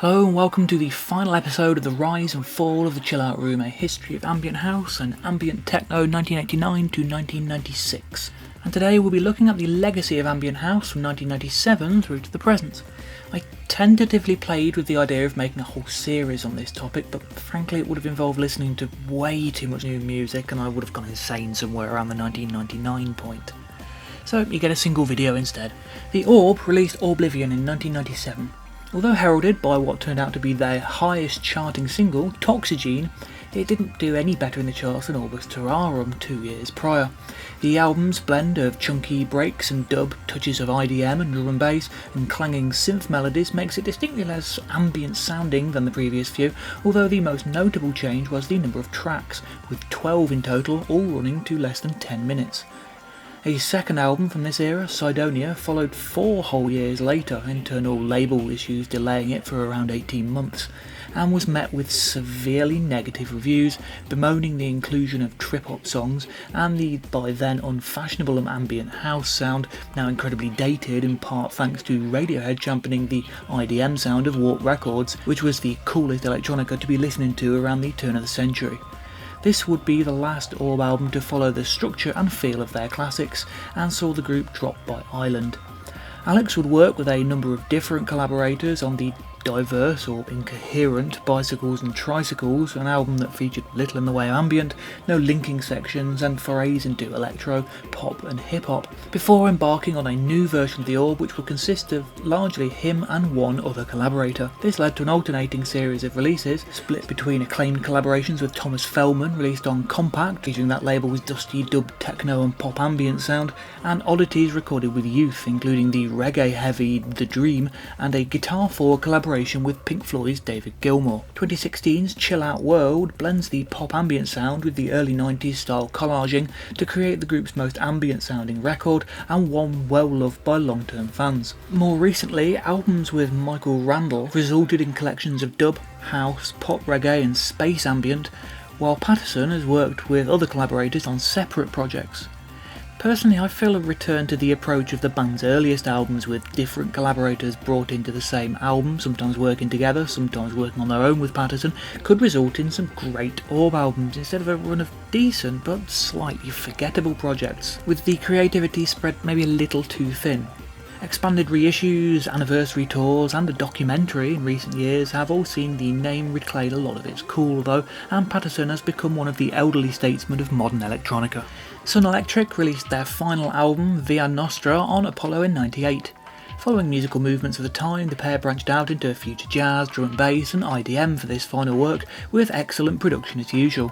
Hello and welcome to the final episode of The Rise and Fall of the Chill Out Room, a history of ambient house and ambient techno 1989 to 1996. And today we'll be looking at the legacy of ambient house from 1997 through to the present. I tentatively played with the idea of making a whole series on this topic, but frankly it would have involved listening to way too much new music and I would have gone insane somewhere around the 1999 point. So you get a single video instead. The Orb released Orblivion in 1997. Although heralded by what turned out to be their highest charting single, Toxigene, it didn't do any better in the charts than Orb's Terrarum 2 years prior. The album's blend of chunky breaks and dub, touches of IDM and drum and bass, and clanging synth melodies makes it distinctly less ambient sounding than the previous few, although the most notable change was the number of tracks, with 12 in total, all running to less than 10 minutes. A second album from this era, Cydonia, followed 4 whole years later, internal label issues delaying it for around 18 months, and was met with severely negative reviews, bemoaning the inclusion of trip-hop songs and the by then unfashionable and ambient house sound, now incredibly dated in part thanks to Radiohead championing the IDM sound of Warp Records, which was the coolest electronica to be listening to around the turn of the century. This would be the last Orb album to follow the structure and feel of their classics, and saw the group drop by Island. Alex would work with a number of different collaborators on the diverse or incoherent Bicycles and Tricycles, an album that featured little in the way of ambient, no linking sections, and forays into electro, pop and hip-hop, before embarking on a new version of the Orb which would consist of largely him and one other collaborator. This led to an alternating series of releases, split between acclaimed collaborations with Thomas Feldman, released on Compact, featuring that label's dusty dub techno and pop ambient sound, and oddities recorded with Youth, including the reggae-heavy The Dream, and a Guitar 4 collaboration with Pink Floyd's David Gilmour. 2016's Chill Out World blends the pop ambient sound with the early 90s style collaging to create the group's most ambient sounding record, and one well loved by long-term fans. More recently, albums with Michael Randall resulted in collections of dub, house, pop reggae and space ambient, while Patterson has worked with other collaborators on separate projects. Personally, I feel a return to the approach of the band's earliest albums, with different collaborators brought into the same album, sometimes working together, sometimes working on their own with Patterson, could result in some great Orb albums instead of a run of decent but slightly forgettable projects, with the creativity spread maybe a little too thin. Expanded reissues, anniversary tours and a documentary in recent years have all seen the name reclaim a lot of its cool though, and Patterson has become one of the elderly statesmen of modern electronica. Sun Electric released their final album, Via Nostra, on Apollo in '98. Following musical movements of the time, the pair branched out into future jazz, drum and bass and IDM for this final work, with excellent production as usual.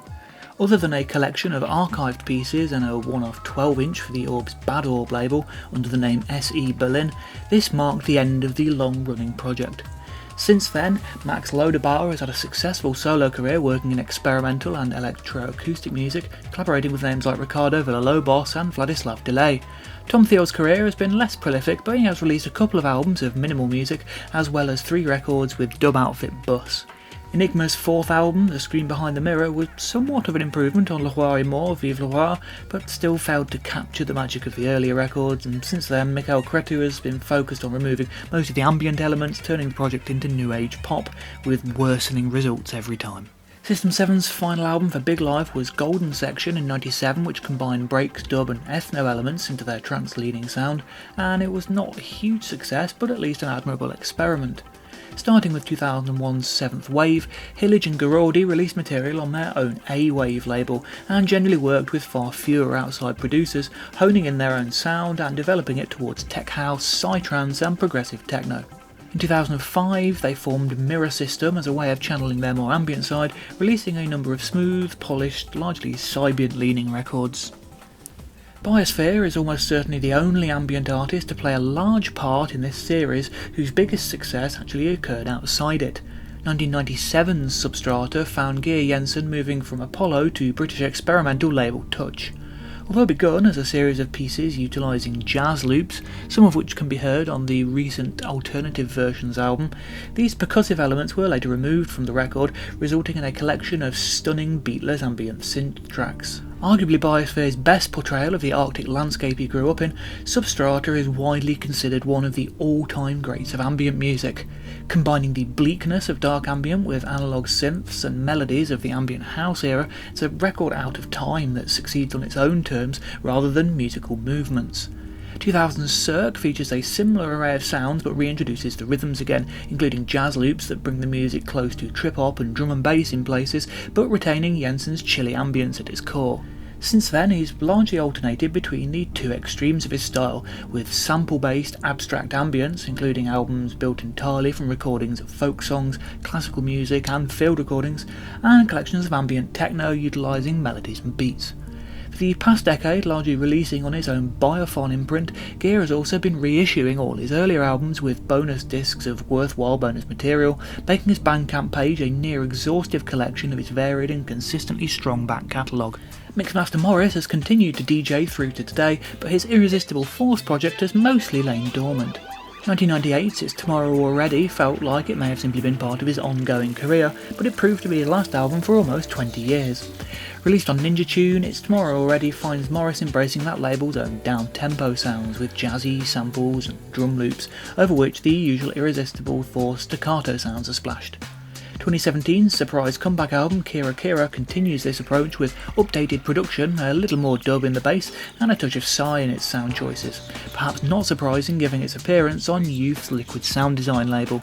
Other than a collection of archived pieces and a one-off 12-inch for the Orb's Bad Orb label under the name SE Berlin, this marked the end of the long-running project. Since then, Max Loderbauer has had a successful solo career working in experimental and electroacoustic music, collaborating with names like Ricardo Villalobos and Vladislav Delay. Tom Thiel's career has been less prolific, but he has released a couple of albums of minimal music, as well as 3 records with dub outfit Bus. Enigma's 4th album, The Screen Behind the Mirror, was somewhat of an improvement on Le Roi est mort, Vive le Roi, but still failed to capture the magic of the earlier records, and since then Michael Cretu has been focused on removing most of the ambient elements, turning the project into new age pop, with worsening results every time. System 7's final album for Big Life was Golden Section in '97, which combined breaks, dub and ethno elements into their trance-leading sound, and it was not a huge success, but at least an admirable experiment. Starting with 2001's 7th Wave, Hillage and Garordi released material on their own A-Wave label, and generally worked with far fewer outside producers, honing in their own sound and developing it towards tech house, psytrance and progressive techno. In 2005, they formed Mirror System as a way of channeling their more ambient side, releasing a number of smooth, polished, largely Psybient-leaning records. Biosphere is almost certainly the only ambient artist to play a large part in this series, whose biggest success actually occurred outside it. 1997's Substrata found Geir Jensen moving from Apollo to British experimental label Touch. Although begun as a series of pieces utilising jazz loops, some of which can be heard on the recent Alternative Versions album, these percussive elements were later removed from the record, resulting in a collection of stunning beatless ambient synth tracks. Arguably Biosphere's best portrayal of the Arctic landscape he grew up in, Substrata is widely considered one of the all-time greats of ambient music. Combining the bleakness of dark ambient with analog synths and melodies of the ambient house era, it's a record out of time that succeeds on its own terms rather than musical movements. 2000's Cirque features a similar array of sounds but reintroduces the rhythms again, including jazz loops that bring the music close to trip-hop and drum and bass in places, but retaining Jensen's chilly ambience at its core. Since then, he's largely alternated between the two extremes of his style, with sample-based abstract ambience, including albums built entirely from recordings of folk songs, classical music and field recordings, and collections of ambient techno utilising melodies and beats. For the past decade, largely releasing on his own Biophon imprint, Gaia has also been reissuing all his earlier albums with bonus discs of worthwhile bonus material, making his Bandcamp page a near-exhaustive collection of his varied and consistently strong back catalogue. Mixmaster Morris has continued to DJ through to today, but his Irresistible Force project has mostly lain dormant. 1998's It's Tomorrow Already felt like it may have simply been part of his ongoing career, but it proved to be his last album for almost 20 years. Released on Ninja Tune, It's Tomorrow Already finds Morris embracing that label's own down-tempo sounds with jazzy samples and drum loops, over which the usual Irresistible Force staccato sounds are splashed. 2017's surprise comeback album Kira Kira continues this approach with updated production, a little more dub in the bass, and a touch of Psy in its sound choices. Perhaps not surprising given its appearance on Youth's Liquid Sound Design label.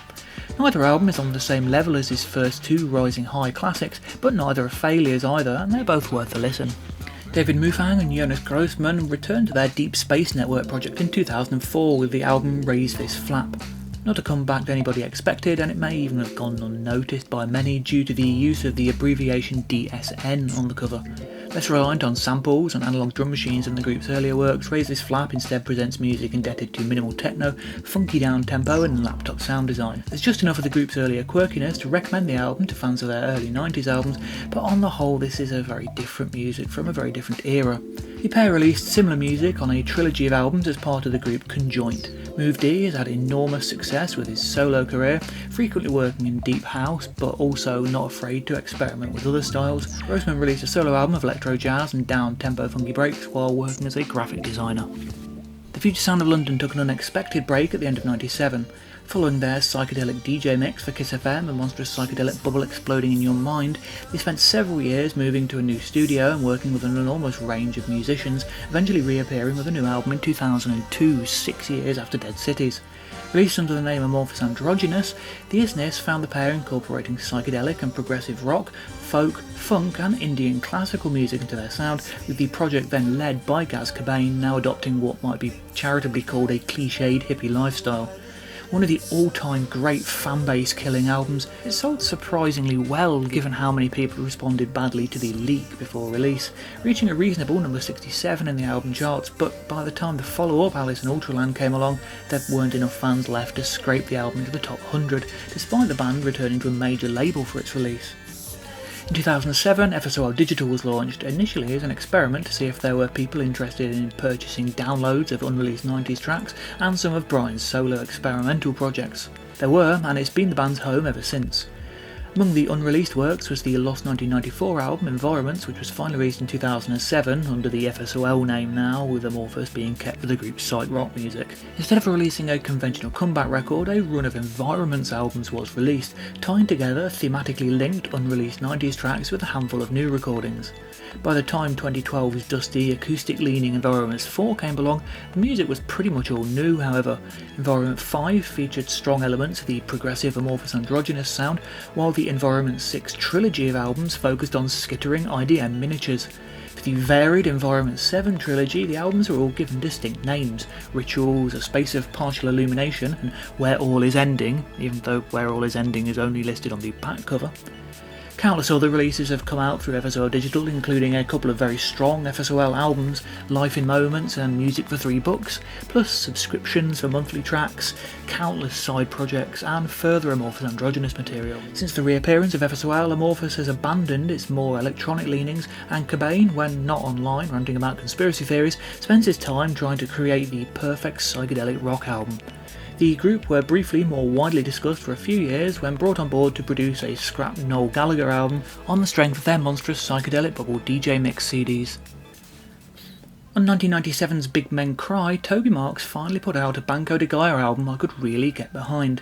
Neither album is on the same level as his first two Rising High classics, but neither are failures either, and they're both worth a listen. David Mufang and Jonas Grossman returned to their Deep Space Network project in 2004 with the album Raise This Flap. Not a comeback that anybody expected, and it may even have gone unnoticed by many due to the use of the abbreviation DSN on the cover. Less reliant on samples and analog drum machines than the group's earlier works, Raise This Flap instead presents music indebted to minimal techno, funky down-tempo and laptop sound design. There's just enough of the group's earlier quirkiness to recommend the album to fans of their early 90s albums, but on the whole this is a very different music from a very different era. The pair released similar music on a trilogy of albums as part of the group Conjoint. Move D has had enormous success with his solo career, frequently working in deep house but also not afraid to experiment with other styles. Grossman released a solo album of electro jazz and down-tempo funky breaks while working as a graphic designer. The future sound of London took an unexpected break at the end of '97. Following their psychedelic DJ mix for Kiss FM, a monstrous psychedelic bubble exploding in your mind, they spent several years moving to a new studio and working with an enormous range of musicians, eventually reappearing with a new album in 2002, 6 years after Dead Cities. Released under the name Amorphous Androgynous, the Isness found the pair incorporating psychedelic and progressive rock, folk, funk and Indian classical music into their sound, with the project then led by Gaz Cobain, now adopting what might be charitably called a cliched hippie lifestyle. One of the all-time great fanbase killing albums, it sold surprisingly well given how many people responded badly to the leak before release, reaching a reasonable number 67 in the album charts, but by the time the follow-up Alice in Ultraland came along, there weren't enough fans left to scrape the album into the top 100, despite the band returning to a major label for its release. In 2007, FSOL Digital was launched, initially as an experiment to see if there were people interested in purchasing downloads of unreleased 90s tracks and some of Brian's solo experimental projects. There were, and it's been the band's home ever since. Among the unreleased works was the lost 1994 album Environments, which was finally released in 2007 under the FSOL name now, with Amorphous being kept for the group's psych rock music. Instead of releasing a conventional comeback record, a run of Environments albums was released, tying together thematically linked unreleased 90s tracks with a handful of new recordings. By the time 2012's dusty, acoustic-leaning Environments 4 came along, the music was pretty much all new, however. Environment 5 featured strong elements of the progressive Amorphous Androgynous sound, while the Environment 6 trilogy of albums focused on skittering IDM miniatures. For the varied Environment 7 trilogy, the albums are all given distinct names: Rituals, A Space of Partial Illumination, and Where All Is Ending, even though Where All Is Ending is only listed on the back cover. Countless other releases have come out through FSOL Digital, including a couple of very strong FSOL albums, Life in Moments and Music for 3 Books, plus subscriptions for monthly tracks, countless side projects, and further Amorphous Androgynous material. Since the reappearance of FSOL, Amorphous has abandoned its more electronic leanings, and Cobain, when not online ranting about conspiracy theories, spends his time trying to create the perfect psychedelic rock album. The group were briefly more widely discussed for a few years when brought on board to produce a scrap Noel Gallagher album on the strength of their monstrous psychedelic bubble DJ mix CDs. On 1997's Big Men Cry, Toby Marks finally put out a Banco De Gaia album I could really get behind.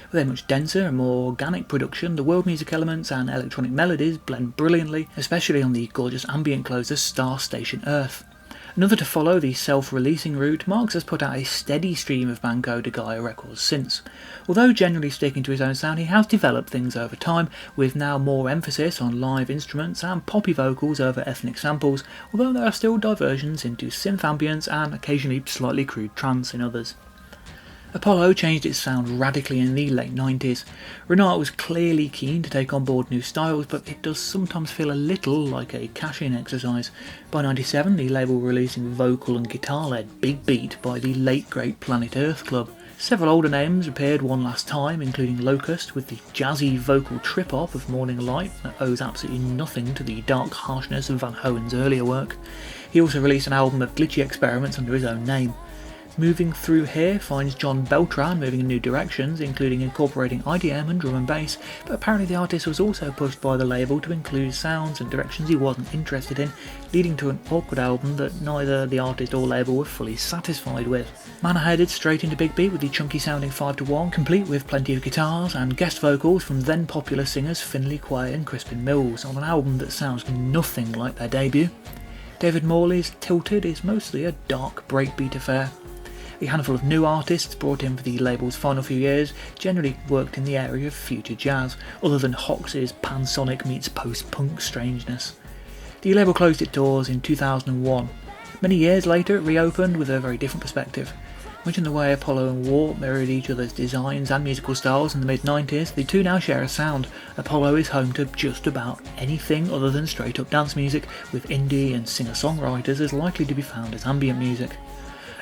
With a much denser and more organic production, the world music elements and electronic melodies blend brilliantly, especially on the gorgeous ambient closer Star Station Earth. Another to follow the self-releasing route, Marks has put out a steady stream of Banco De Gaia records since. Although generally sticking to his own sound, he has developed things over time, with now more emphasis on live instruments and poppy vocals over ethnic samples, although there are still diversions into synth ambience and occasionally slightly crude trance in others. Apollo changed its sound radically in the late 90s. Renard was clearly keen to take on board new styles, but it does sometimes feel a little like a cash-in exercise. By 97, the label were releasing vocal and guitar-led Big Beat by the late great Planet Earth Club. Several older names appeared one last time, including Locust with the jazzy vocal trip-hop of Morning Light that owes absolutely nothing to the dark harshness of Van Hoen's earlier work. He also released an album of glitchy experiments under his own name. Moving Through Here finds John Beltran moving in new directions, including incorporating IDM and drum and bass, but apparently the artist was also pushed by the label to include sounds and directions he wasn't interested in, leading to an awkward album that neither the artist or label were fully satisfied with. Manor headed straight into Big Beat with the chunky sounding 5-1, complete with plenty of guitars and guest vocals from then popular singers Finlay Quay and Crispin Mills, on an album that sounds nothing like their debut. David Morley's Tilted is mostly a dark breakbeat affair. A handful of new artists brought in for the label's final few years generally worked in the area of future jazz, other than Hox's pansonic meets post-punk strangeness. The label closed its doors in 2001. Many years later it reopened with a very different perspective. Much in the way Apollo and Warp mirrored each other's designs and musical styles in the mid-90s, the two now share a sound. Apollo is home to just about anything other than straight-up dance music, with indie and singer-songwriters as likely to be found as ambient music.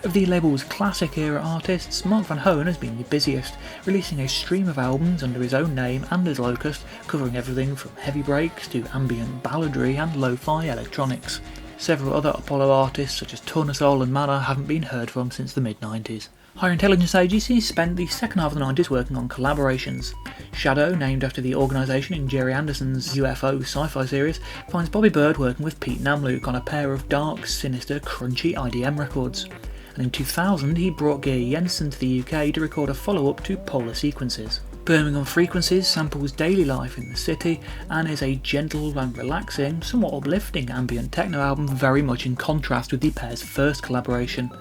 Of the label's classic era artists, Mark Van Hoen has been the busiest, releasing a stream of albums under his own name and as Locust, covering everything from heavy breaks to ambient balladry and lo-fi electronics. Several other Apollo artists such as Tournesol and Manor haven't been heard from since the mid-90s. Higher Intelligence Agency spent the second half of the 90s working on collaborations. Shadow, named after the organisation in Jerry Anderson's UFO sci-fi series, finds Bobby Bird working with Pete Namlook on a pair of dark, sinister, crunchy IDM records. And in 2000 he brought Geir Jensen to the UK to record a follow-up to Polar Sequences. Birmingham Frequencies samples daily life in the city and is a gentle and relaxing, somewhat uplifting ambient techno album, very much in contrast with the pair's first collaboration.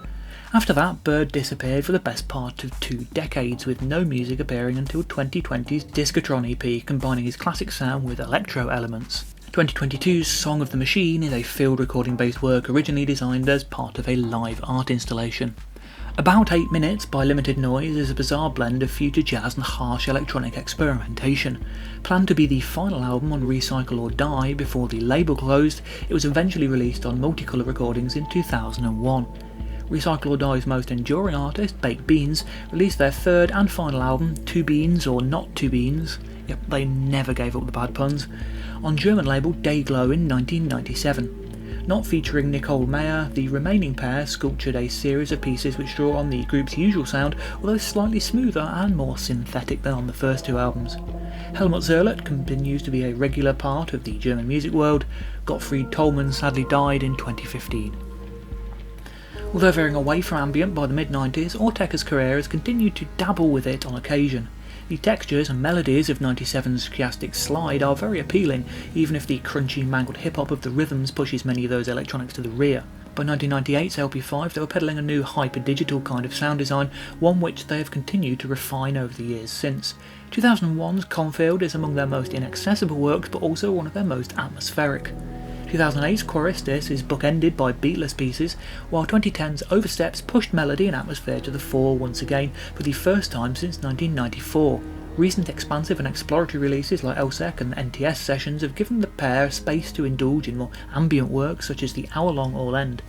After that, Bird disappeared for the best part of 2 decades, with no music appearing until 2020's Discotron EP, combining his classic sound with electro elements. 2022's Song of the Machine is a field recording based work originally designed as part of a live art installation. About 8 Minutes by Limited Noise is a bizarre blend of future jazz and harsh electronic experimentation. Planned to be the final album on Recycle or Die before the label closed, it was eventually released on Multicolour Recordings in 2001. Recycle or Die's most enduring artist, Baked Beans, released their third and final album, Two Beans or Not Two Beans, yep, they never gave up the bad puns, on German label Dayglow in 1997. Not featuring Nicole Meyer, the remaining pair sculptured a series of pieces which draw on the group's usual sound, although slightly smoother and more synthetic than on the first 2 albums. Helmut Zerlett continues to be a regular part of the German music world. Gottfried Tolman sadly died in 2015. Although veering away from ambient by the mid-90s, Autechre's career has continued to dabble with it on occasion. The textures and melodies of 97's chiastic slide are very appealing, even if the crunchy, mangled hip-hop of the rhythms pushes many of those electronics to the rear. By 1998's LP5 they were peddling a new hyper-digital kind of sound design, one which they have continued to refine over the years since. 2001's Confield is among their most inaccessible works, but also one of their most atmospheric. 2008's Choristis is bookended by beatless pieces, while 2010's Oversteps pushed melody and atmosphere to the fore once again for the first time since 1994. Recent expansive and exploratory releases like LSEC and NTS sessions have given the pair space to indulge in more ambient work such as the hour-long All End.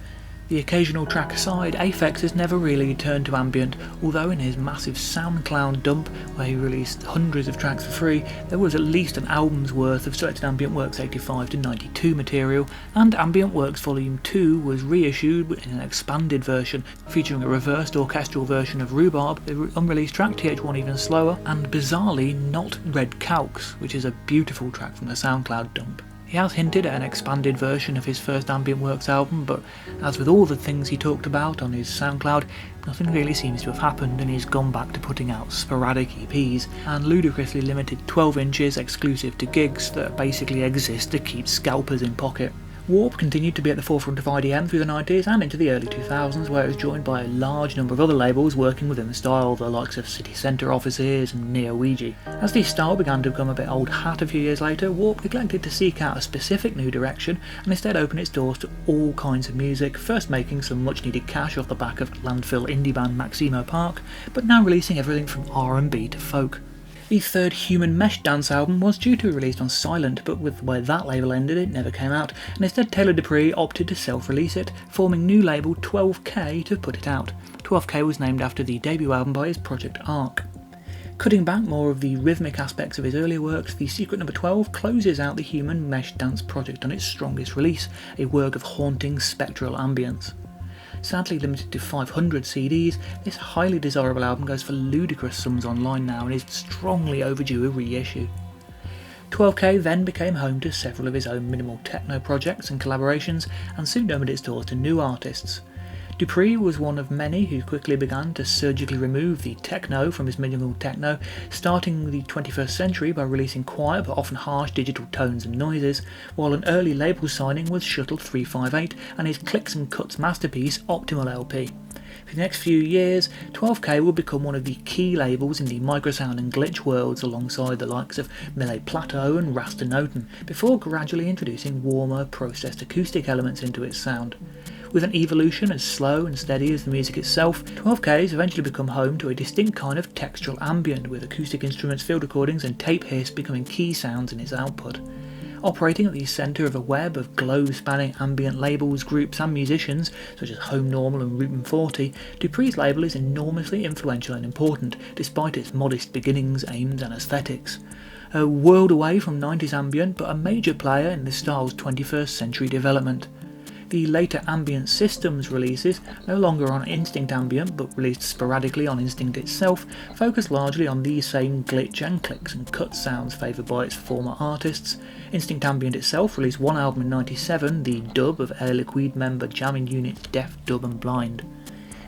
The occasional track aside, Aphex has never really turned to ambient, although in his massive SoundCloud dump, where he released hundreds of tracks for free, there was at least an album's worth of selected Ambient Works 85 to 92 material, and Ambient Works Volume 2 was reissued in an expanded version, featuring a reversed orchestral version of Rhubarb, the unreleased track TH1 Even Slower, and bizarrely not Red Calcs, which is a beautiful track from the SoundCloud dump. He has hinted at an expanded version of his first Ambient Works album, but as with all the things he talked about on his SoundCloud, nothing really seems to have happened, and he's gone back to putting out sporadic EPs and ludicrously limited 12 inches exclusive to gigs that basically exist to keep scalpers in pocket. Warp continued to be at the forefront of IDM through the 90s and into the early 2000s, where it was joined by a large number of other labels working within the style, the likes of City Centre Offices and Neo-Ouija. As the style began to become a bit old hat a few years later, Warp neglected to seek out a specific new direction and instead opened its doors to all kinds of music, first making some much needed cash off the back of landfill indie band Maximo Park, but now releasing everything from R&B to folk. The third Human Mesh Dance album was due to be released on Silent, but with where that label ended it never came out, and instead Taylor Dupree opted to self-release it, forming new label 12K to put it out. 12K was named after the debut album by his Project Arc. Cutting back more of the rhythmic aspects of his earlier works, The Secret No. 12 closes out the Human Mesh Dance project on its strongest release, a work of haunting spectral ambience. Sadly limited to 500 CDs, this highly desirable album goes for ludicrous sums online now and is strongly overdue a reissue. 12K then became home to several of his own minimal techno projects and collaborations, and soon opened its doors to new artists. Dupree was one of many who quickly began to surgically remove the techno from his minimal techno, starting the 21st century by releasing quiet but often harsh digital tones and noises, while an early label signing was Shuttle 358 and his Clicks and Cuts masterpiece Optimal LP. For the next few years, 12K would become one of the key labels in the Microsound and Glitch worlds alongside the likes of Melee Plateau and Rasta Noten, before gradually introducing warmer, processed acoustic elements into its sound. With an evolution as slow and steady as the music itself, 12K has eventually become home to a distinct kind of textural ambient, with acoustic instruments, field recordings and tape hiss becoming key sounds in its output. Operating at the centre of a web of globe-spanning ambient labels, groups and musicians, such as Home Normal and Route 40, Dupree's label is enormously influential and important, despite its modest beginnings, aims and aesthetics. A world away from 90s ambient, but a major player in the style's 21st century development. The later Ambient Systems releases, no longer on Instinct Ambient but released sporadically on Instinct itself, focus largely on these same glitch and clicks and cut sounds favoured by its former artists. Instinct Ambient itself released one album in 97, the dub of Air Liquide member jamming units Deaf, Dub and Blind.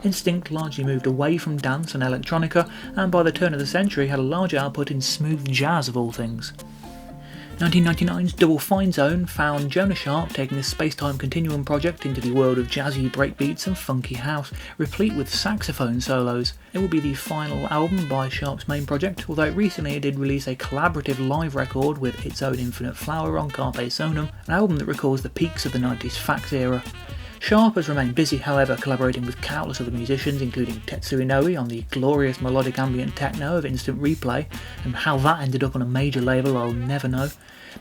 Instinct largely moved away from dance and electronica, and by the turn of the century had a large output in smooth jazz of all things. 1999's Double Fine Zone found Jonah Sharp taking the Spacetime Continuum project into the world of jazzy breakbeats and funky house, replete with saxophone solos. It will be the final album by Sharp's main project, although recently it did release a collaborative live record with Its Own Infinite Flower on Carpe Sonum, an album that recalls the peaks of the 90s fax era. Sharp has remained busy, however, collaborating with countless other musicians, including Tetsuya Inoue on the glorious melodic ambient techno of Instant Replay, and how that ended up on a major label I'll never know.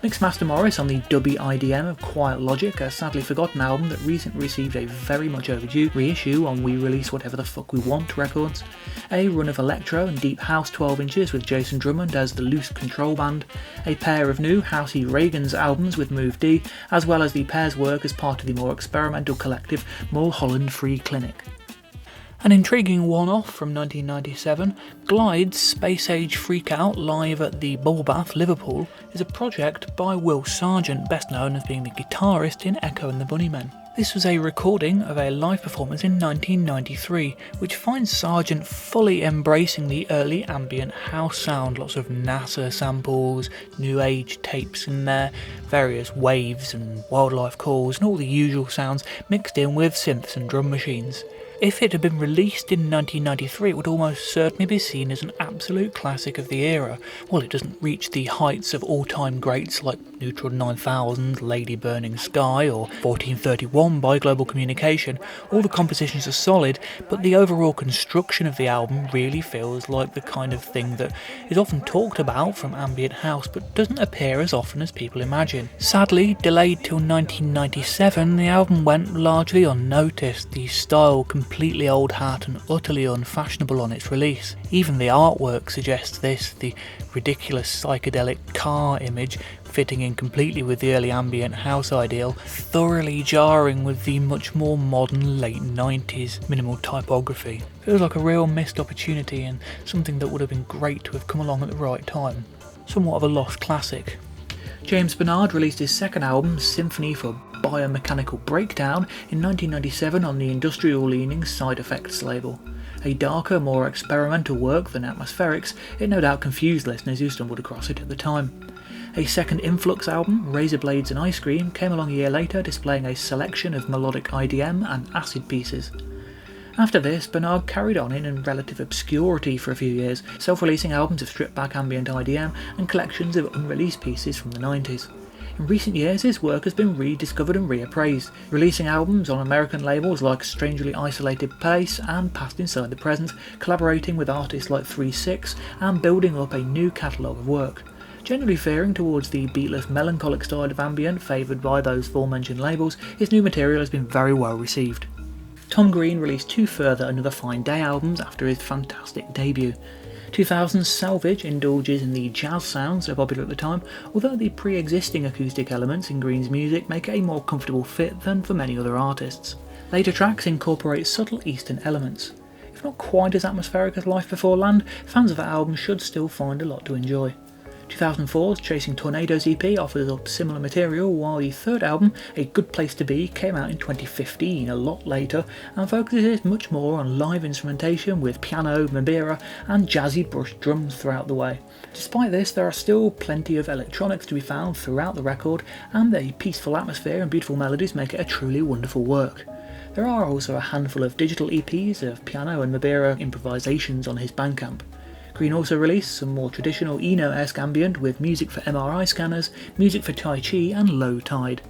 Mixmaster Morris on the dubby IDM of Quiet Logic, a sadly forgotten album that recently received a very much overdue reissue on We Release Whatever the Fuck We Want records. A run of electro and deep house 12 inches with Jason Drummond as the Loose Control Band. A pair of new housey Reagan's albums with Move D, as well as the pair's work as part of the more experimental collective Mulholland Free Clinic. An intriguing one-off from 1997, Glide's Space Age Freakout live at the Bubble Bath, Liverpool, is a project by Will Sargent, best known as being the guitarist in Echo and the Bunnymen. This was a recording of a live performance in 1993, which finds Sargent fully embracing the early ambient house sound, lots of NASA samples, new age tapes in there, various waves and wildlife calls and all the usual sounds mixed in with synths and drum machines. If it had been released in 1993, it would almost certainly be seen as an absolute classic of the era. While it doesn't reach the heights of all-time greats like Neutron 9000, Lady Burning Sky or 1431 by Global Communication, all the compositions are solid, but the overall construction of the album really feels like the kind of thing that is often talked about from ambient house but doesn't appear as often as people imagine. Sadly, delayed till 1997, the album went largely unnoticed, the style completely old hat and utterly unfashionable on its release. Even the artwork suggests this, the ridiculous psychedelic car image fitting in completely with the early ambient house ideal, thoroughly jarring with the much more modern late 90s minimal typography. Feels like a real missed opportunity and something that would have been great to have come along at the right time. Somewhat of a lost classic. James Bernard released his second album, Symphony for Biomechanical Breakdown, in 1997 on the industrial-leaning Side Effects label. A darker, more experimental work than Atmospherics, it no doubt confused listeners who stumbled across it at the time. A second Influx album, Razor Blades and Ice Cream, came along a year later displaying a selection of melodic IDM and acid pieces. After this, Bernard carried on in relative obscurity for a few years, self-releasing albums of stripped-back ambient IDM and collections of unreleased pieces from the 90s. In recent years, his work has been rediscovered and reappraised, releasing albums on American labels like Strangely Isolated Place and Past Inside the Present, collaborating with artists like 3-6 and building up a new catalogue of work. Generally veering towards the beatless melancholic style of ambient favoured by those aforementioned labels, his new material has been very well received. Tom Green released two further Another Fine Day albums after his fantastic debut. 2000's Salvage indulges in the jazz sounds so popular at the time, although the pre-existing acoustic elements in Green's music make it a more comfortable fit than for many other artists. Later tracks incorporate subtle Eastern elements. If not quite as atmospheric as Life Before Land, fans of the album should still find a lot to enjoy. 2004's Chasing Tornadoes EP offers up similar material, while the third album, A Good Place to Be, came out in 2015, a lot later, and focuses much more on live instrumentation with piano, mbira and jazzy brushed drums throughout the way. Despite this, there are still plenty of electronics to be found throughout the record, and the peaceful atmosphere and beautiful melodies make it a truly wonderful work. There are also a handful of digital EPs of piano and mbira improvisations on his Bandcamp. Green also released some more traditional Eno-esque ambient with music for MRI scanners, music for Tai Chi and Low Tide.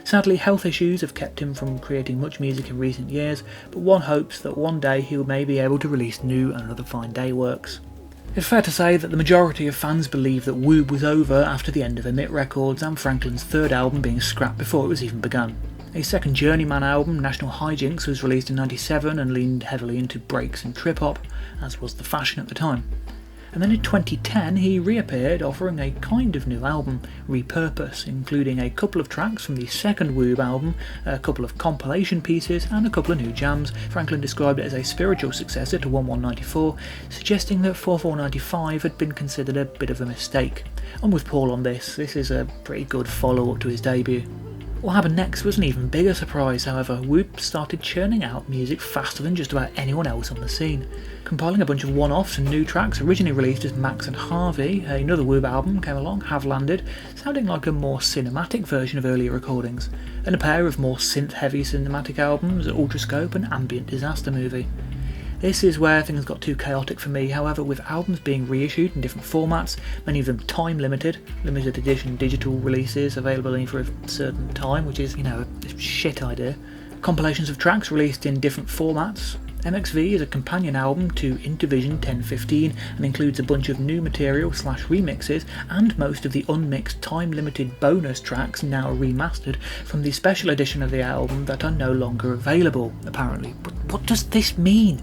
Sadly, health issues have kept him from creating much music in recent years, but one hopes that one day he may be able to release new Another Fine Day works. It's fair to say that the majority of fans believe that Woob was over after the end of Emit Records and Franklin's third album being scrapped before it was even begun. A second Journeyman album, National Hijinks, was released in 1997 and leaned heavily into breaks and trip-hop, as was the fashion at the time. And then in 2010 he reappeared offering a kind of new album, Repurpose, including a couple of tracks from the second Woob album, a couple of compilation pieces and a couple of new jams. Franklin described it as a spiritual successor to 1194, suggesting that 4495 had been considered a bit of a mistake. I'm with Paul on this is a pretty good follow-up to his debut. What happened next was an even bigger surprise, however. Woob started churning out music faster than just about anyone else on the scene. Compiling a bunch of one-offs and new tracks originally released as Max and Harvey, another Woob album came along, Have Landed, sounding like a more cinematic version of earlier recordings, and a pair of more synth-heavy cinematic albums, Ultrascope and Ambient Disaster Movie. This is where things got too chaotic for me, however, with albums being reissued in different formats, many of them time-limited, limited edition digital releases available only for a certain time, which is, a shit idea. Compilations of tracks released in different formats. MXV is a companion album to Intervision 1015 and includes a bunch of new material / remixes and most of the unmixed time-limited bonus tracks now remastered from the special edition of the album that are no longer available, apparently. But what does this mean?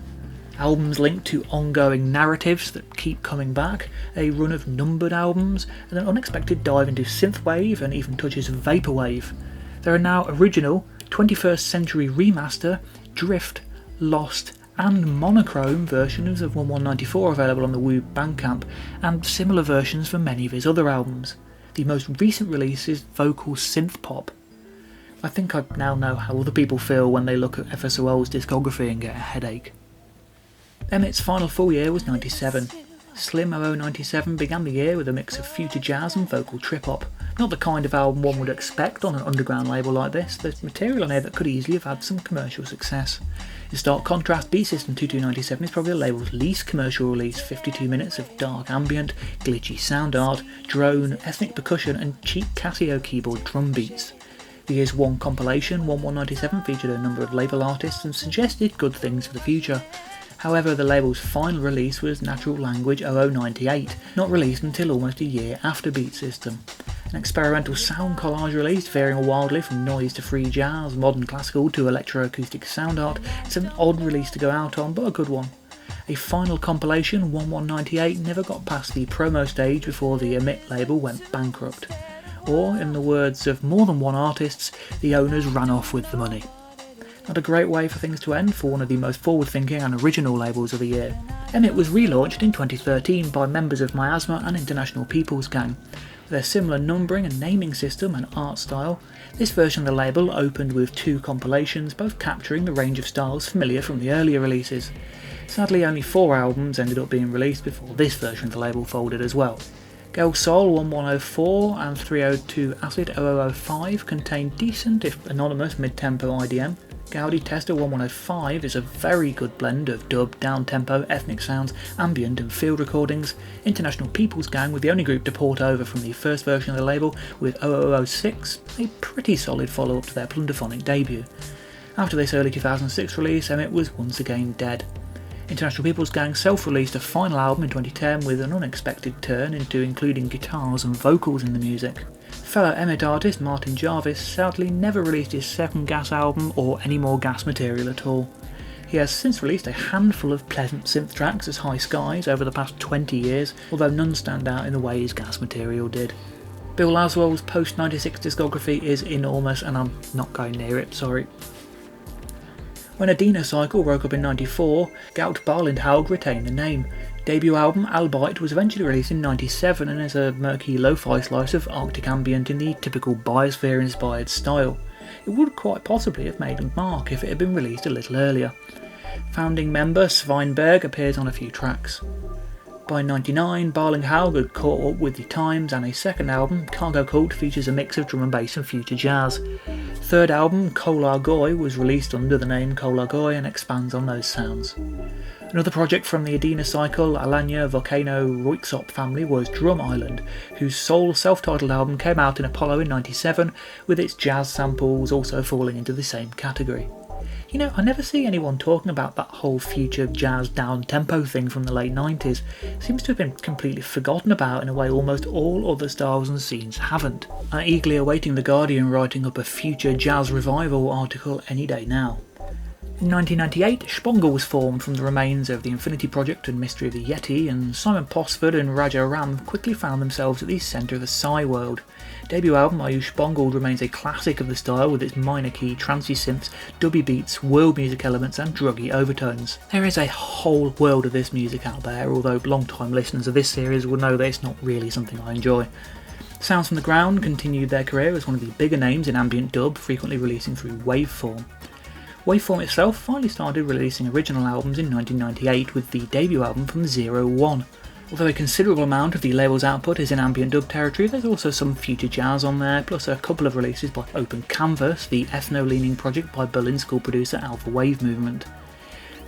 Albums linked to ongoing narratives that keep coming back, a run of numbered albums, and an unexpected dive into synthwave and even touches of vaporwave. There are now original, 21st century remaster, drift, lost and monochrome versions of 1194 available on the Woob Bandcamp, and similar versions for many of his other albums. The most recent release is vocal synth pop. I think I now know how other people feel when they look at FSOL's discography and get a headache. Emmett's final full year was 97. Slim 0097 began the year with a mix of future jazz and vocal trip-hop. Not the kind of album one would expect on an underground label like this. There's material on here that could easily have had some commercial success. In stark contrast, Beat System 2297 is probably the label's least commercial release, 52 minutes of dark ambient, glitchy sound art, drone, ethnic percussion and cheap Casio keyboard drum beats. The year's one compilation, 1197, featured a number of label artists and suggested good things for the future. However, the label's final release was Natural Language 0098, not released until almost a year after Beat System. An experimental sound collage release, varying wildly from noise to free jazz, modern classical to electroacoustic sound art. It's an odd release to go out on, but a good one. A final compilation, 1198, never got past the promo stage before the Emit label went bankrupt. Or, in the words of more than one artist, the owners ran off with the money. Not a great way for things to end for one of the most forward-thinking and original labels of the year. Emit was relaunched in 2013 by members of Miasma and International People's Gang. With their similar numbering and naming system and art style, this version of the label opened with 2 compilations, both capturing the range of styles familiar from the earlier releases. Sadly, only 4 albums ended up being released before this version of the label folded as well. Girl Soul 1104 and 302 Acid 0005 contain decent, if anonymous, mid-tempo IDM. Gaudi Tester 1105 is a very good blend of dub, down-tempo, ethnic sounds, ambient and field recordings. International People's Gang were the only group to port over from the first version of the label, with 0006 a pretty solid follow-up to their plunderphonic debut. After this early 2006 release, Emit was once again dead. International People's Gang self-released a final album in 2010 with an unexpected turn into including guitars and vocals in the music. Fellow Emit artist Martin Jarvis sadly never released his second Gas album or any more Gas material at all. He has since released a handful of pleasant synth tracks as High Skies over the past 20 years, although none stand out in the way his Gas material did. Bill Laswell's post-96 discography is enormous and I'm not going near it, sorry. When Aedena cycle broke up in 94, Gout Barlindhaug retained the name. Debut album Albite was eventually released in 97 and is a murky lo-fi slice of Arctic ambient in the typical Biosphere inspired style. It would quite possibly have made a mark if it had been released a little earlier. Founding member Sveinberg appears on a few tracks. By 99, Barlindhaug had caught up with the times and a second album, Cargo Cult, features a mix of drum and bass and future jazz. Third album, Kolar Goy, was released under the name Kolar Goy and expands on those sounds. Another project from the Aedena cycle, Alanya Volcano Ruiksop family, was Drum Island, whose sole self-titled album came out in Apollo in 97, with its jazz samples also falling into the same category. You know, I never see anyone talking about that whole future jazz down-tempo thing from the late 90s. It seems to have been completely forgotten about in a way almost all other styles and scenes haven't. I'm eagerly awaiting The Guardian writing up a future jazz revival article any day now. In 1998, Shpongle was formed from the remains of the Infinity Project and Mystery of the Yeti, and Simon Posford and Raja Ram quickly found themselves at the centre of the Psy world. Debut album Are You Shpongled remains a classic of the style with its minor key, trancey synths, dubby beats, world music elements and druggy overtones. There is a whole world of this music out there, although long-time listeners of this series will know that it's not really something I enjoy. Sounds from the Ground continued their career as one of the bigger names in ambient dub, frequently releasing through Waveform. Waveform itself finally started releasing original albums in 1998 with the debut album from 01. Although a considerable amount of the label's output is in ambient dub territory, there's also some future jazz on there, plus a couple of releases by Open Canvas, the ethno-leaning project by Berlin school producer Alpha Wave Movement.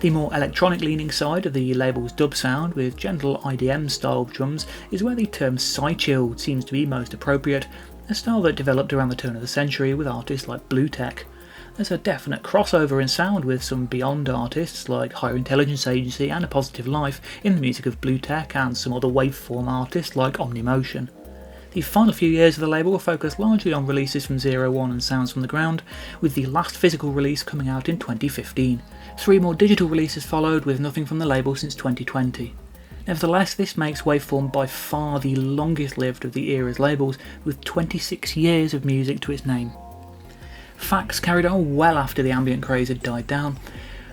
The more electronic-leaning side of the label's dub sound, with gentle IDM-style drums, is where the term psychill seems to be most appropriate, a style that developed around the turn of the century with artists like Blue Tech. There's a definite crossover in sound with some Beyond artists like Higher Intelligence Agency and A Positive Life in the music of Blue Tech and some other waveform artists like Omnimotion. The final few years of the label were focused largely on releases from 01 and Sounds from the Ground, with the last physical release coming out in 2015. 3 more digital releases followed, with nothing from the label since 2020. Nevertheless, this makes Waveform by far the longest lived of the era's labels, with 26 years of music to its name. Fax carried on well after the ambient craze had died down.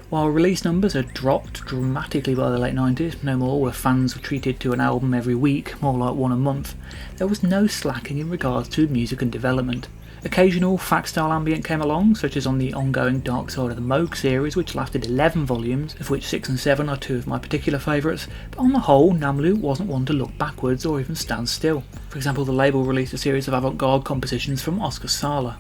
While release numbers had dropped dramatically by the late 90s, no more were fans treated to an album every week, more like one a month, there was no slacking in regards to music and development. Occasional fact-style ambient came along, such as on the ongoing Dark Side of the Moog series, which lasted 11 volumes, of which 6 and 7 are two of my particular favourites, but on the whole, Namlook wasn't one to look backwards or even stand still. For example, the label released a series of avant-garde compositions from Oscar Sala.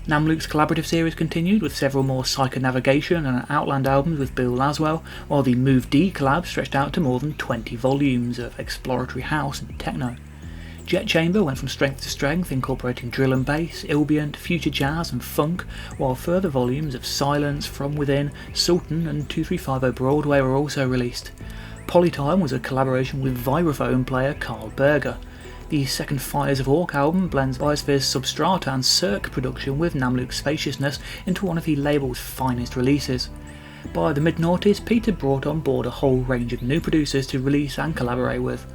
Namlook's collaborative series continued with several more Psychonavigation and Outland albums with Bill Laswell, while the Move D collab stretched out to more than 20 volumes of exploratory house and techno. Jet Chamber went from strength to strength, incorporating drill and bass, ambient, future jazz and funk, while further volumes of Silence, From Within, Sultan and 2350 Broadway were also released. Polytime was a collaboration with vibraphone player Carl Berger. The second Fires of Orc album blends Biosphere's Substrata and Cirque production with Namlook's spaciousness into one of the label's finest releases. By the mid-noughties, Peter brought on board a whole range of new producers to release and collaborate with.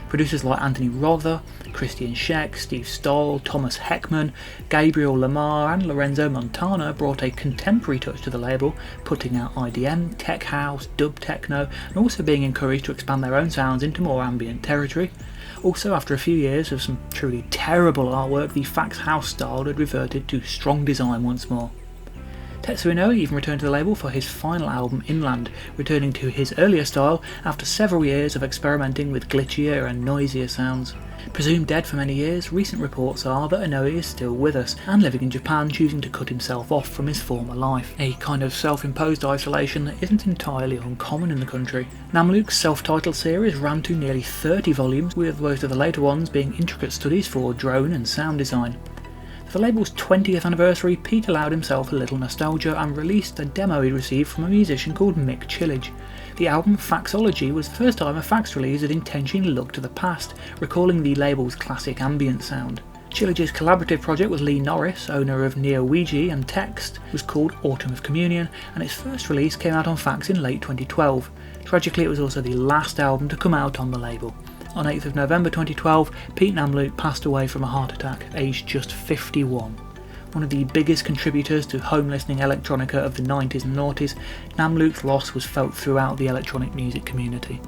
Producers like Anthony Rother, Christian Scheck, Steve Stoll, Thomas Heckman, Gabriel Lamar and Lorenzo Montana brought a contemporary touch to the label, putting out IDM, tech house, dub techno, and also being encouraged to expand their own sounds into more ambient territory. Also, after a few years of some truly terrible artwork, the Fax House style had reverted to strong design once more. Tetsuya Inoue even returned to the label for his final album Inland, returning to his earlier style after several years of experimenting with glitchier and noisier sounds. Presumed dead for many years, recent reports are that Inoue is still with us and living in Japan, choosing to cut himself off from his former life, a kind of self-imposed isolation that isn't entirely uncommon in the country. Namlook's self-titled series ran to nearly 30 volumes, with most of the later ones being intricate studies for drone and sound design. For the label's 20th anniversary, Pete allowed himself a little nostalgia and released a demo he received from a musician called Mick Chillage. The album Faxology was the first time a fax release had intentionally looked to the past, recalling the label's classic ambient sound. Chillage's collaborative project with Lee Norris, owner of NeoWeG and Text, was called Autumn of Communion, and its first release came out on fax in late 2012. Tragically, it was also the last album to come out on the label. On 8th of November 2012, Pete Namlook passed away from a heart attack, aged just 51. One of the biggest contributors to home listening electronica of the 90s and noughties, Namlook's loss was felt throughout the electronic music community.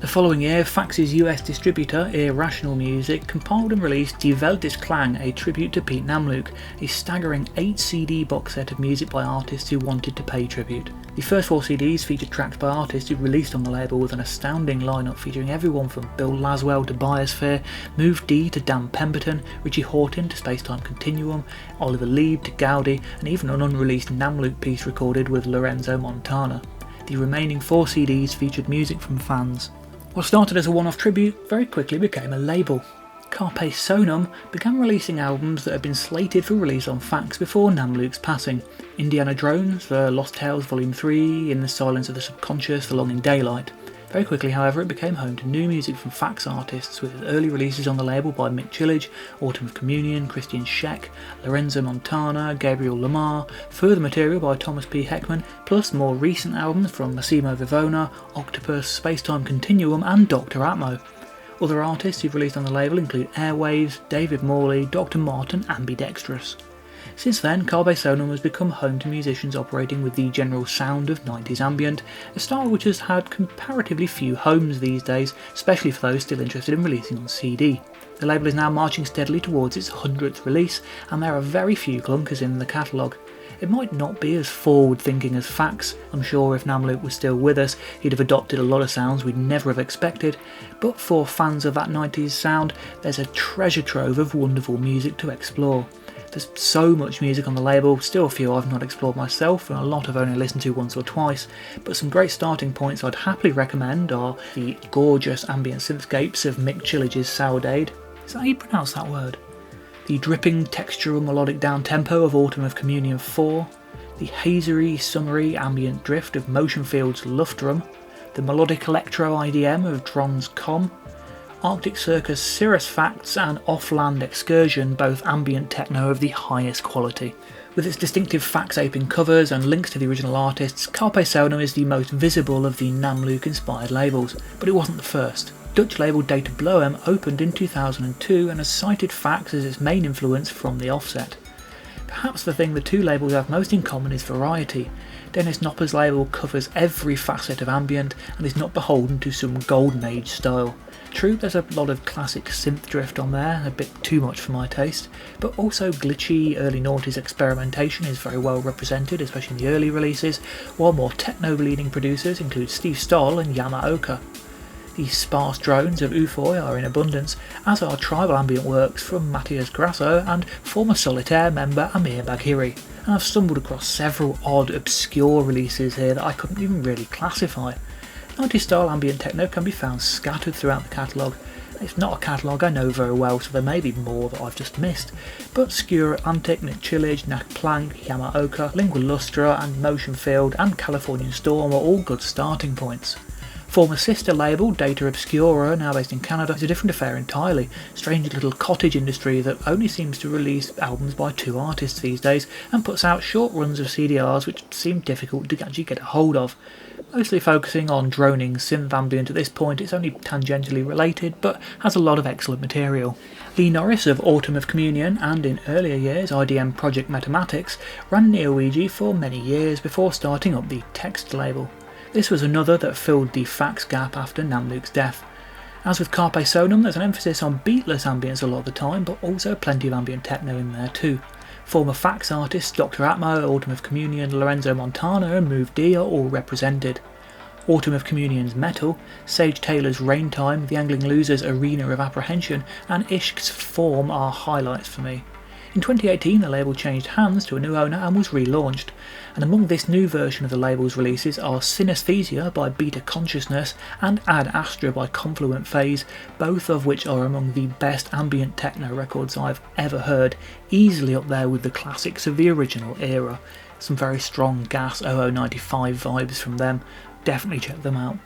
The following year, Fax's US distributor, Irrational Music, compiled and released Die Welt ist Klang, a tribute to Pete Namlook, a staggering 8 CD box set of music by artists who wanted to pay tribute. The first 4 CDs featured tracks by artists who released on the label, with an astounding lineup featuring everyone from Bill Laswell to Biosphere, Move D to Dan Pemberton, Richie Hawtin to Spacetime Continuum, Oliver Lieb to Gaudi, and even an unreleased Namlook piece recorded with Lorenzo Montana. The remaining 4 CDs featured music from fans. What started as a one-off tribute very quickly became a label. Carpe Sonum began releasing albums that had been slated for release on fax before Namlook's passing. Indiana Drones for Lost Tales Volume 3, In the Silence of the Subconscious for Longing Daylight. Very quickly, however, it became home to new music from fax artists, with early releases on the label by Mick Chillage, Autumn of Communion, Christian Scheck, Lorenzo Montana, Gabriel Lamar, further material by Thomas P. Heckman, plus more recent albums from Massimo Vivona, Octopus, Spacetime Continuum and Dr. Atmo. Other artists who've released on the label include Airwaves, David Morley, Dr. Mott and Ambidextrous. Since then, Carpe Sonum has become home to musicians operating with the general sound of 90s ambient, a style which has had comparatively few homes these days, especially for those still interested in releasing on CD. The label is now marching steadily towards its 100th release, and there are very few clunkers in the catalogue. It might not be as forward-thinking as Fax. I'm sure if Namlook was still with us, he'd have adopted a lot of sounds we'd never have expected, but for fans of that 90s sound, there's a treasure trove of wonderful music to explore. There's so much music on the label, still a few I've not explored myself and a lot I've only listened to once or twice, but some great starting points I'd happily recommend are the gorgeous ambient synthscapes of Mick Chillage's Sourdade. Is that how you pronounce that word? The dripping textural melodic downtempo of Autumn of Communion 4, the hazery, summery ambient drift of Motion Field's Luftrum, the melodic electro IDM of Dron's Com, Arctic Circus Cirrus Facts and Offland Excursion, both ambient techno of the highest quality. With its distinctive fax-aping covers and links to the original artists, Carpe Sonum is the most visible of the Namlook-inspired labels, but it wasn't the first. Dutch label Databloem opened in 2002 and has cited fax as its main influence from the offset. Perhaps the thing the two labels have most in common is variety. Dennis Nopper's label covers every facet of ambient and is not beholden to some golden age style. True, there's a lot of classic synth drift on there, a bit too much for my taste, but also glitchy early noughties experimentation is very well represented, especially in the early releases, while more techno-leading producers include Steve Stoll and Autechre. The sparse drones of Ufoy are in abundance, as are tribal ambient works from Matthias Grasso and former Solitaire member Amir Baghiri, and I've stumbled across several odd, obscure releases here that I couldn't even really classify. 90s style ambient techno can be found scattered throughout the catalogue. It's not a catalogue I know very well, so there may be more that I've just missed, but Skura Antic, Nichillage, Nak Plank, Autechre, Lingua Lustra and Motion Field and Californian Storm are all good starting points. Former sister label DataObscura, now based in Canada, is a different affair entirely. Strange little cottage industry that only seems to release albums by 2 artists these days and puts out short runs of CDRs which seem difficult to actually get a hold of. Mostly focusing on droning synth ambient at this point, it's only tangentially related but has a lot of excellent material. Lee Norris of Autumn of Communion and in earlier years IDM Project Mathematics ran NeoEG for many years before starting up the Text label. This was another that filled the fax gap after Namluke's death. As with Carpe Sonum, there's an emphasis on beatless ambience a lot of the time, but also plenty of ambient techno in there too. Former fax artists Dr. Atmo, Autumn of Communion, Lorenzo Montana and Move D are all represented. Autumn of Communion's Metal, Sage Taylor's Rain Time, The Angling Loser's Arena of Apprehension and Ishq's Form are highlights for me. In 2018 the label changed hands to a new owner and was relaunched, and among this new version of the label's releases are Synesthesia by Beta Consciousness and Ad Astra by Confluent Phase, both of which are among the best ambient techno records I've ever heard, easily up there with the classics of the original era. Some very strong Gas 0095 vibes from them, definitely check them out.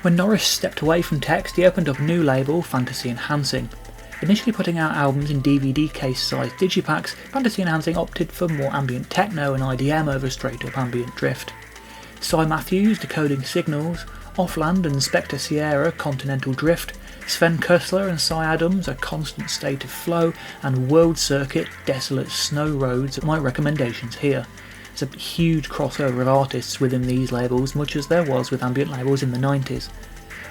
When Norris stepped away from Text, he opened up a new label, Fantasy Enhancing. Initially putting out albums in DVD case-sized digipacks, Fantasy Enhancing opted for more ambient techno and IDM over straight-up ambient drift. Cy Matthews, Decoding Signals, Offland and Spectre Sierra, Continental Drift, Sven Kussler and Cy Adams, A Constant State of Flow, and World Circuit, Desolate Snow Roads are my recommendations here. There's a huge crossover of artists within these labels, much as there was with ambient labels in the 90s.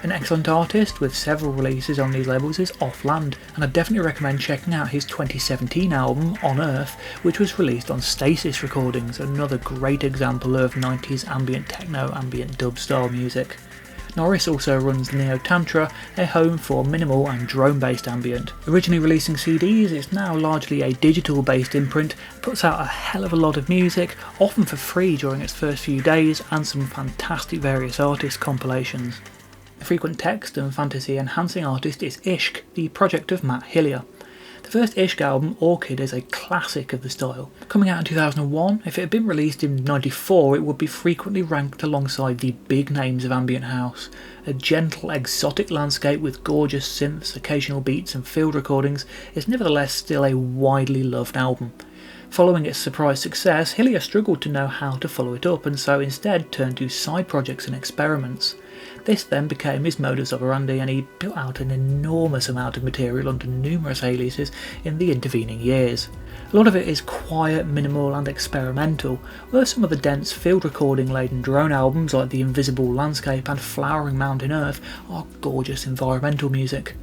An excellent artist with several releases on these labels is Offland, and I definitely recommend checking out his 2017 album On Earth, which was released on Stasis Recordings, another great example of 90s ambient techno, ambient dub style music. Norris also runs Neo Tantra, a home for minimal and drone-based ambient. Originally releasing CDs, it's now largely a digital-based imprint, puts out a hell of a lot of music, often for free during its first few days, and some fantastic various artist compilations. The frequent text and fantasy enhancing artist is Ishq, the project of Matt Hillier. The first Ishq album, Orchid, is a classic of the style. Coming out in 2001, if it had been released in '94 it would be frequently ranked alongside the big names of ambient house. A gentle, exotic landscape with gorgeous synths, occasional beats and field recordings is nevertheless still a widely loved album. Following its surprise success, Hillier struggled to know how to follow it up and so instead turned to side projects and experiments. This then became his modus operandi and he built out an enormous amount of material under numerous aliases in the intervening years. A lot of it is quiet, minimal and experimental, although some of the dense field recording laden drone albums like The Invisible Landscape and Flowering Mountain Earth are gorgeous environmental music.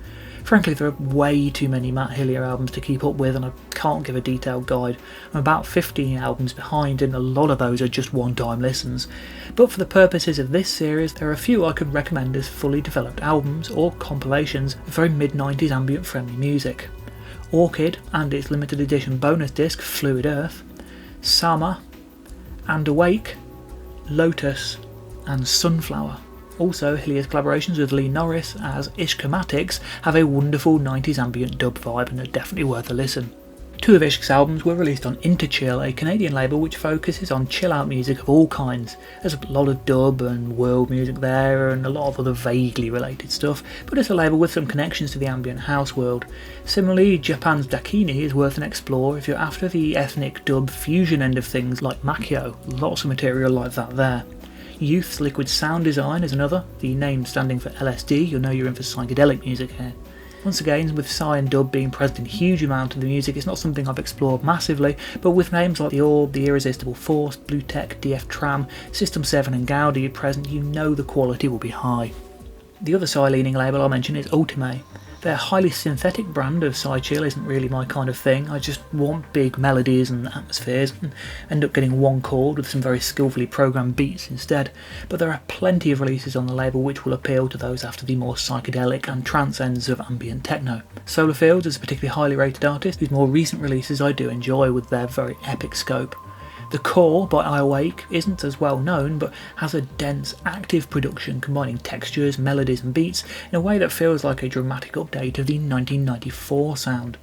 Frankly, there are way too many Matt Hillier albums to keep up with and I can't give a detailed guide. I'm about 15 albums behind and a lot of those are just one-time listens. But for the purposes of this series, there are a few I could recommend as fully developed albums or compilations of very mid-90s ambient-friendly music. Orchid and its limited edition bonus disc Fluid Earth, Sama, And Awake, Lotus and Sunflower. Also, Hillier's collaborations with Lee Norris as Ishqmatics have a wonderful 90s ambient dub vibe and are definitely worth a listen. Two of Ishq's albums were released on Interchill, a Canadian label which focuses on chill-out music of all kinds. There's a lot of dub and world music there and a lot of other vaguely related stuff, but it's a label with some connections to the ambient house world. Similarly, Japan's Dakini is worth an explore if you're after the ethnic dub fusion end of things like Makio. Lots of material like that there. Youth's Liquid Sound Design is another, the name standing for LSD, you'll know you're in for psychedelic music here. Once again, with Psy and dub being present in huge amount of the music, it's not something I've explored massively, but with names like the Orb, the Irresistible Force, Bluetech, DF Tram, System 7 and Gaudi present, you know the quality will be high. The other Psy-leaning label I'll mention is Ultimae. Their highly synthetic brand of Psychill isn't really my kind of thing. I just want big melodies and atmospheres and end up getting one chord with some very skillfully programmed beats instead. But there are plenty of releases on the label which will appeal to those after the more psychedelic and trance ends of ambient techno. Solarfields is a particularly highly rated artist whose more recent releases I do enjoy with their very epic scope. The Core by I Awake isn't as well known, but has a dense, active production combining textures, melodies and beats in a way that feels like a dramatic update of the 1994 sound.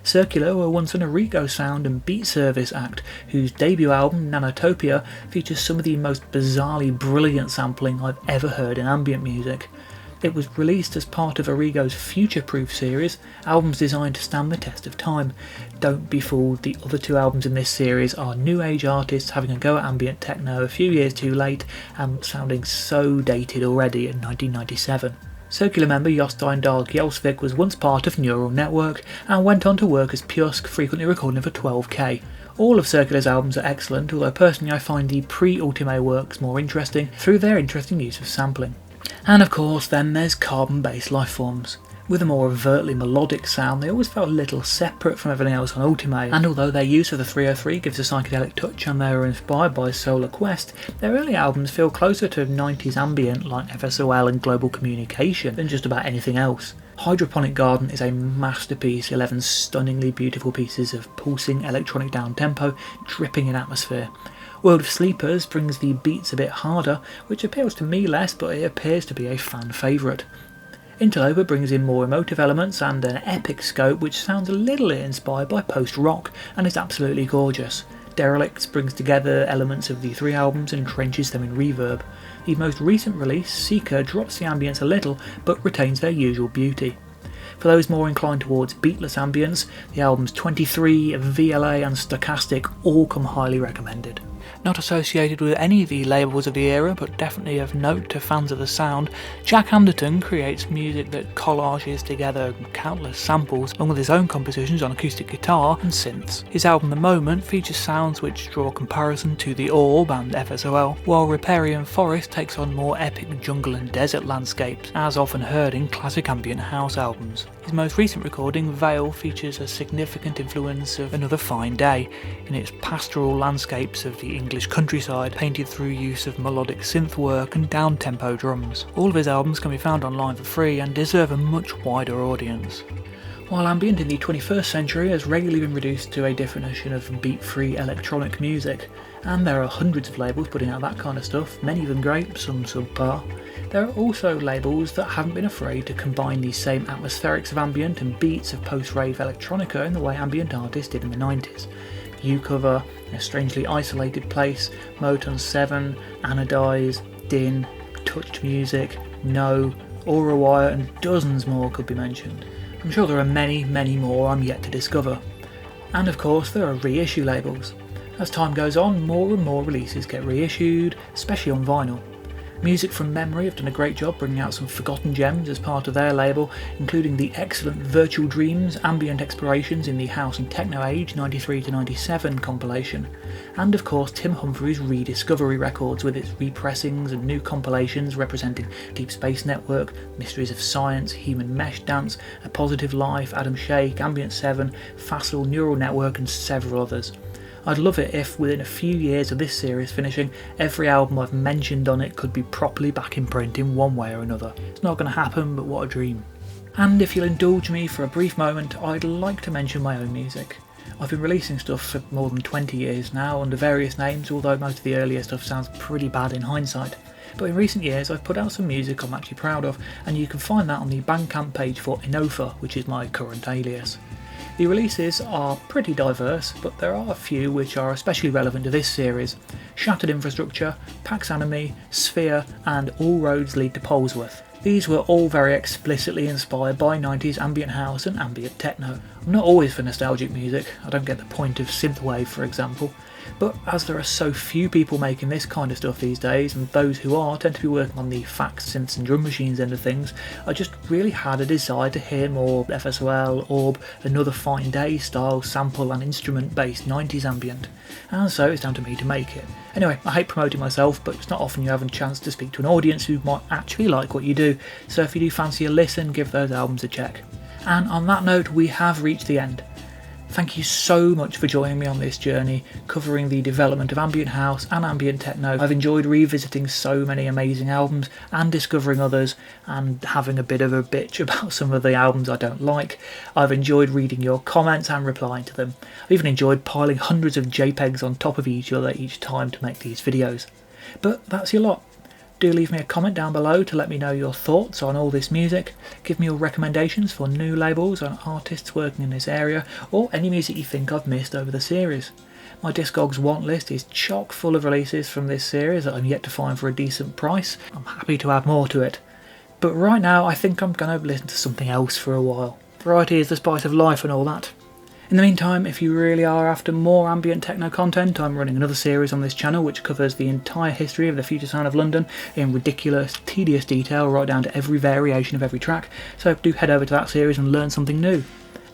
Circular were once an Arrigo sound and beat service act whose debut album, Nanotopia, features some of the most bizarrely brilliant sampling I've ever heard in ambient music. It was released as part of Arrigo's Future Proof series, albums designed to stand the test of time. Don't be fooled, the other two albums in this series are new age artists having a go at ambient techno a few years too late and sounding so dated already in 1997. Circular member Jostein Dahl Gjelsvik was once part of Neural Network and went on to work as Pjusk, frequently recording for 12K. All of Circular's albums are excellent, although personally I find the pre-Ultimae works more interesting through their interesting use of sampling. And of course then there's carbon-based Lifeforms. With a more overtly melodic sound, they always felt a little separate from everything else on Ultimae, and although their use of the 303 gives a psychedelic touch and they were inspired by Solar Quest, their early albums feel closer to 90s ambient like FSOL and Global Communication than just about anything else. Hydroponic Garden is a masterpiece, 11 stunningly beautiful pieces of pulsing electronic downtempo dripping in atmosphere. World of Sleepers brings the beats a bit harder, which appeals to me less, but it appears to be a fan favourite. Interloper brings in more emotive elements and an epic scope which sounds a little inspired by post-rock and is absolutely gorgeous. Derelict brings together elements of the three albums and trenches them in reverb. The most recent release, Seeker, drops the ambience a little but retains their usual beauty. For those more inclined towards beatless ambience, the albums 23, VLA and Stochastic all come highly recommended. Not associated with any of the labels of the era, but definitely of note to fans of the sound, Jack Anderton creates music that collages together countless samples along with his own compositions on acoustic guitar and synths. His album The Moment features sounds which draw comparison to The Orb and FSOL, while Riparian Forest takes on more epic jungle and desert landscapes, as often heard in classic ambient house albums. His most recent recording, Veil, features a significant influence of Another Fine Day in its pastoral landscapes of the English countryside, painted through use of melodic synth work and down-tempo drums. All of his albums can be found online for free and deserve a much wider audience. While ambient in the 21st century has regularly been reduced to a definition of beat-free electronic music, and there are hundreds of labels putting out that kind of stuff, many of them great, some subpar, there are also labels that haven't been afraid to combine the same atmospherics of ambient and beats of post-rave electronica in the way ambient artists did in the 90s. U-Cover, A Strangely Isolated Place, Moton 7, Anodize, Din, Touched Music, No, Aura Wire and dozens more could be mentioned. I'm sure there are many, many more I'm yet to discover. And of course there are reissue labels. As time goes on, more and more releases get reissued, especially on vinyl. Music from Memory have done a great job bringing out some forgotten gems as part of their label, including the excellent Virtual Dreams Ambient Explorations in the House and Techno Age 93 to 97 compilation, and of course Tim Humphries' Rediscovery Records with its repressings and new compilations representing Deep Space Network, Mysteries of Science, Human Mesh Dance, A Positive Life, Adam Shake, Ambient 7, Facile, Neural Network and several others. I'd love it if, within a few years of this series finishing, every album I've mentioned on it could be properly back in print in one way or another. It's not going to happen, but what a dream. And if you'll indulge me for a brief moment, I'd like to mention my own music. I've been releasing stuff for more than 20 years now under various names, although most of the earlier stuff sounds pretty bad in hindsight. But in recent years I've put out some music I'm actually proud of, and you can find that on the Bandcamp page for Enofa, which is my current alias. The releases are pretty diverse, but there are a few which are especially relevant to this series: Shattered Infrastructure, Pax Anime, Sphere and All Roads Lead to Polesworth. These were all very explicitly inspired by 90s ambient house and ambient techno. I'm not always for nostalgic music, I don't get the point of synthwave for example, but as there are so few people making this kind of stuff these days, and those who are tend to be working on the fax, synths and drum machines end of things, I just really had a desire to hear more FSOL, Orb, Another Fine Day style sample and instrument based 90s ambient, and so it's down to me to make it. Anyway, I hate promoting myself, but it's not often you have a chance to speak to an audience who might actually like what you do, so if you do fancy a listen, give those albums a check. And on that note, we have reached the end. Thank you so much for joining me on this journey, covering the development of ambient house and ambient techno. I've enjoyed revisiting so many amazing albums and discovering others, and having a bit of a bitch about some of the albums I don't like. I've enjoyed reading your comments and replying to them. I've even enjoyed piling hundreds of JPEGs on top of each other each time to make these videos. But that's your lot. Do leave me a comment down below to let me know your thoughts on all this music, give me your recommendations for new labels and artists working in this area, or any music you think I've missed over the series. My Discogs want list is chock full of releases from this series that I'm yet to find for a decent price. I'm happy to add more to it. But right now I think I'm going to listen to something else for a while. Variety is the spice of life and all that. In the meantime, if you really are after more ambient techno content, I'm running another series on this channel which covers the entire history of the future sound of London in ridiculous, tedious detail right down to every variation of every track, so do head over to that series and learn something new.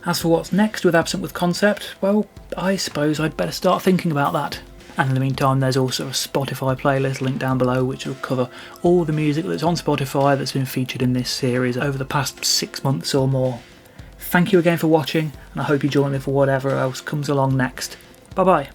As for what's next with Absent with Concept, well, I suppose I'd better start thinking about that. And in the meantime, there's also a Spotify playlist linked down below which will cover all the music that's on Spotify that's been featured in this series over the past 6 months or more. Thank you again for watching, and I hope you join me for whatever else comes along next. Bye bye.